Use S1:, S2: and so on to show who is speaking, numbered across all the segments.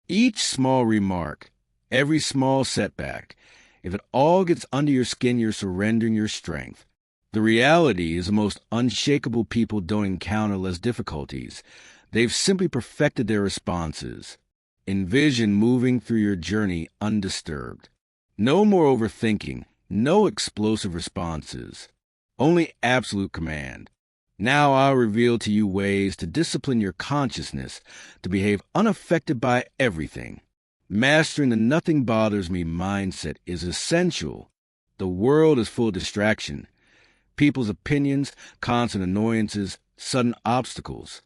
S1: Each small remark, every small setback, if it all gets under your skin, you're surrendering your strength. The reality is the most unshakable people don't encounter less difficulties. They've simply perfected their responses. Envision moving through your journey undisturbed. No more overthinking, no explosive responses, only absolute command. Now I'll reveal to you ways to discipline your consciousness to behave unaffected by everything. Mastering the nothing bothers me mindset is essential. The world is full of distraction. People's opinions, constant annoyances, sudden obstacles.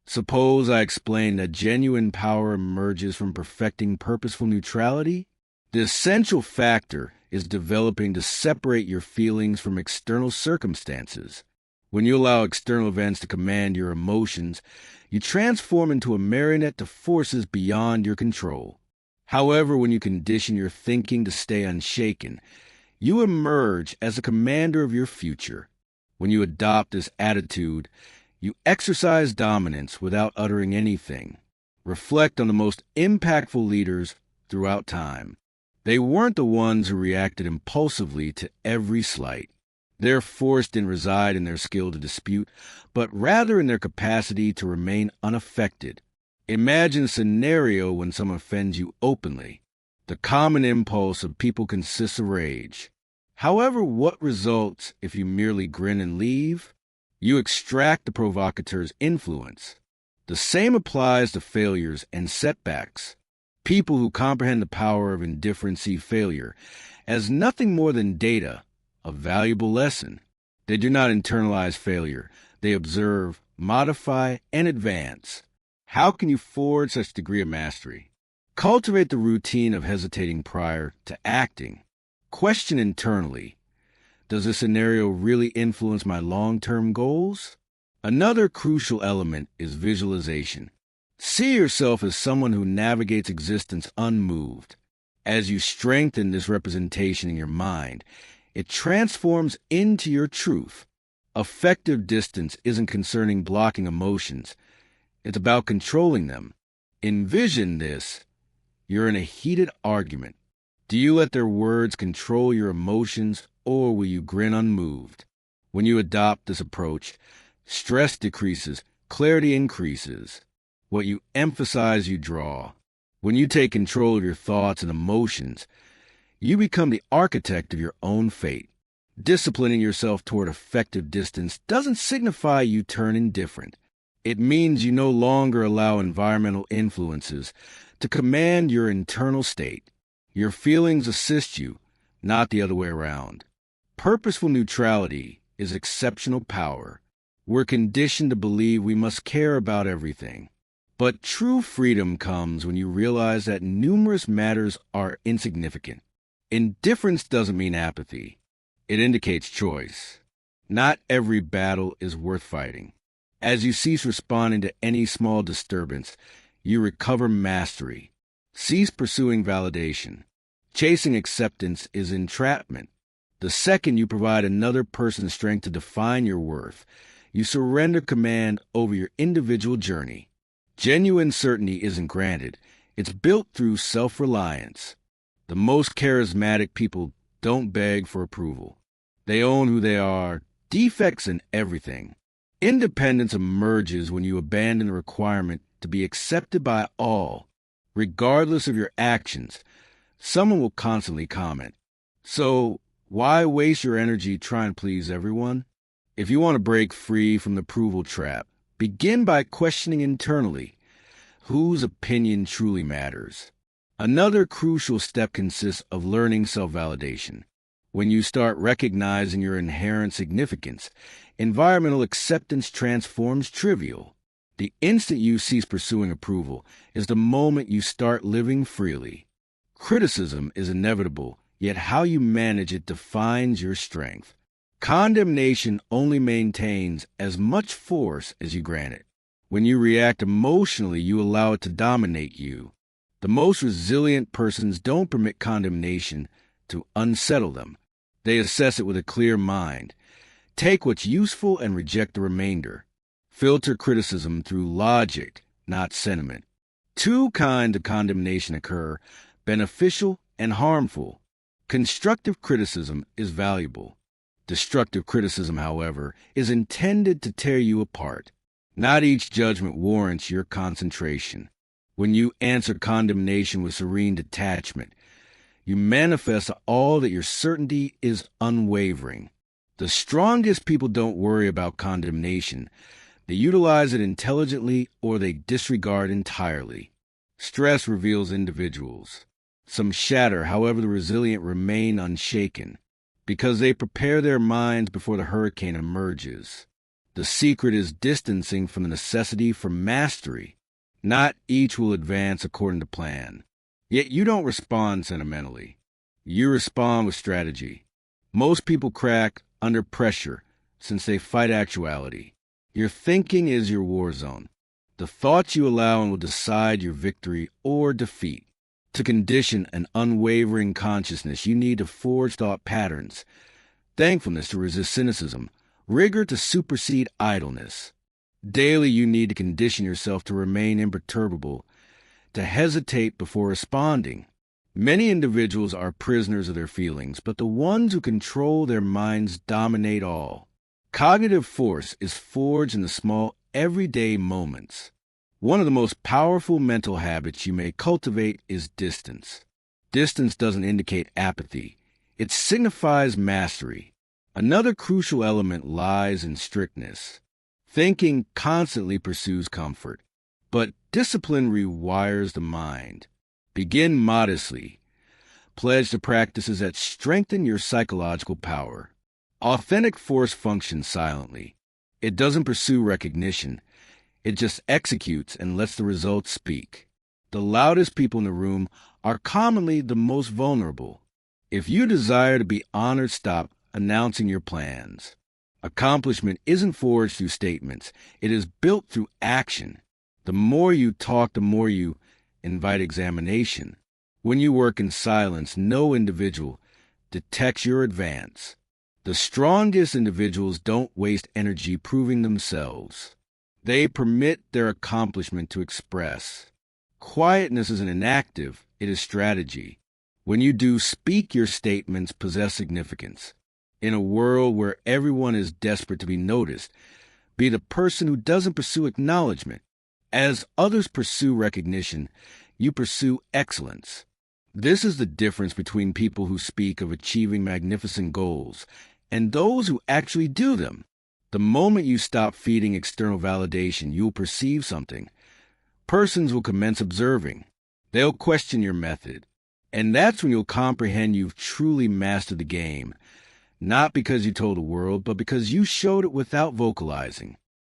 S1: Suppose I explain that genuine power emerges from perfecting purposeful neutrality? The essential factor is developing to separate your feelings from external circumstances. When you allow external events to command your emotions, you transform into a marionette to forces beyond your control. However, when you condition your thinking to stay unshaken, you emerge as a commander of your future. When you adopt this attitude, you exercise dominance without uttering anything. Reflect on the most impactful leaders throughout time. They weren't the ones who reacted impulsively to every slight. Their force didn't reside in their skill to dispute, but rather in their capacity to remain unaffected. Imagine a scenario when someone offends you openly. The common impulse of people consists of rage. However, what results if you merely grin and leave? You extract the provocateur's influence. The same applies to failures and setbacks. People who comprehend the power of indifference see failure as nothing more than data, a valuable lesson. They do not internalize failure. They observe, modify, and advance. How can you forge such degree of mastery? Cultivate the routine of hesitating prior to acting. Question internally, does this scenario really influence my long-term goals? Another crucial element is visualization. See yourself as someone who navigates existence unmoved. As you strengthen this representation in your mind, it transforms into your truth. Effective distance isn't concerning blocking emotions. It's about controlling them. Envision this. You're in a heated argument. Do you let their words control your emotions, or will you grin unmoved? When you adopt this approach, stress decreases, clarity increases. What you emphasize, you draw. When you take control of your thoughts and emotions, you become the architect of your own fate. Disciplining yourself toward effective distance doesn't signify you turn indifferent. It means you no longer allow environmental influences to command your internal state. Your feelings assist you, not the other way around. Purposeful neutrality is exceptional power. We're conditioned to believe we must care about everything. But true freedom comes when you realize that numerous matters are insignificant. Indifference doesn't mean apathy. It indicates choice. Not every battle is worth fighting. As you cease responding to any small disturbance, you recover mastery. Cease pursuing validation. Chasing acceptance is entrapment. The second you provide another person's strength to define your worth, you surrender command over your individual journey. Genuine certainty isn't granted. It's built through self-reliance. The most charismatic people don't beg for approval. They own who they are, defects in everything. Independence emerges when you abandon the requirement to be accepted by all. Regardless of your actions, someone will constantly comment. So, why waste your energy trying to please everyone? If you want to break free from the approval trap, begin by questioning internally whose opinion truly matters. Another crucial step consists of learning self-validation. When you start recognizing your inherent significance, environmental acceptance transforms trivial. The instant you cease pursuing approval is the moment you start living freely. Criticism is inevitable, yet how you manage it defines your strength. Condemnation only maintains as much force as you grant it. When you react emotionally, you allow it to dominate you. The most resilient persons don't permit condemnation to unsettle them. They assess it with a clear mind. Take what's useful and reject the remainder. Filter criticism through logic, not sentiment. Two kinds of condemnation occur: beneficial and harmful. Constructive criticism is valuable. Destructive criticism, however, is intended to tear you apart. Not each judgment warrants your concentration. When you answer condemnation with serene detachment, you manifest all that your certainty is unwavering. The strongest people don't worry about condemnation. They utilize it intelligently or they disregard entirely. Stress reveals individuals. Some shatter, however, the resilient remain unshaken, because they prepare their minds before the hurricane emerges. The secret is distancing from the necessity for mastery. Not each will advance according to plan. Yet you don't respond sentimentally. You respond with strategy. Most people crack under pressure since they fight actuality. Your thinking is your war zone. The thoughts you allow will decide your victory or defeat. To condition an unwavering consciousness, you need to forge thought patterns, thankfulness to resist cynicism, rigor to supersede idleness. Daily, you need to condition yourself to remain imperturbable, to hesitate before responding. Many individuals are prisoners of their feelings, but the ones who control their minds dominate all. Cognitive force is forged in the small, everyday moments. One of the most powerful mental habits you may cultivate is distance. Distance doesn't indicate apathy. It signifies mastery. Another crucial element lies in strictness. Thinking constantly pursues comfort, but discipline rewires the mind. Begin modestly. Pledge to practices that strengthen your psychological power. Authentic force functions silently. It doesn't pursue recognition. It just executes and lets the results speak. The loudest people in the room are commonly the most vulnerable. If you desire to be honored, stop announcing your plans. Accomplishment isn't forged through statements. It is built through action. The more you talk, the more you invite examination. When you work in silence, no individual detects your advance. The strongest individuals don't waste energy proving themselves. They permit their accomplishment to express. Quietness isn't inactive, it is strategy. When you do speak, your statements possess significance. In a world where everyone is desperate to be noticed, be the person who doesn't pursue acknowledgement. As others pursue recognition, you pursue excellence. This is the difference between people who speak of achieving magnificent goals and those who actually do them. The moment you stop feeding external validation, you'll perceive something. Persons will commence observing. They'll question your method. And that's when you'll comprehend you've truly mastered the game, not because you told the world, but because you showed it without vocalizing.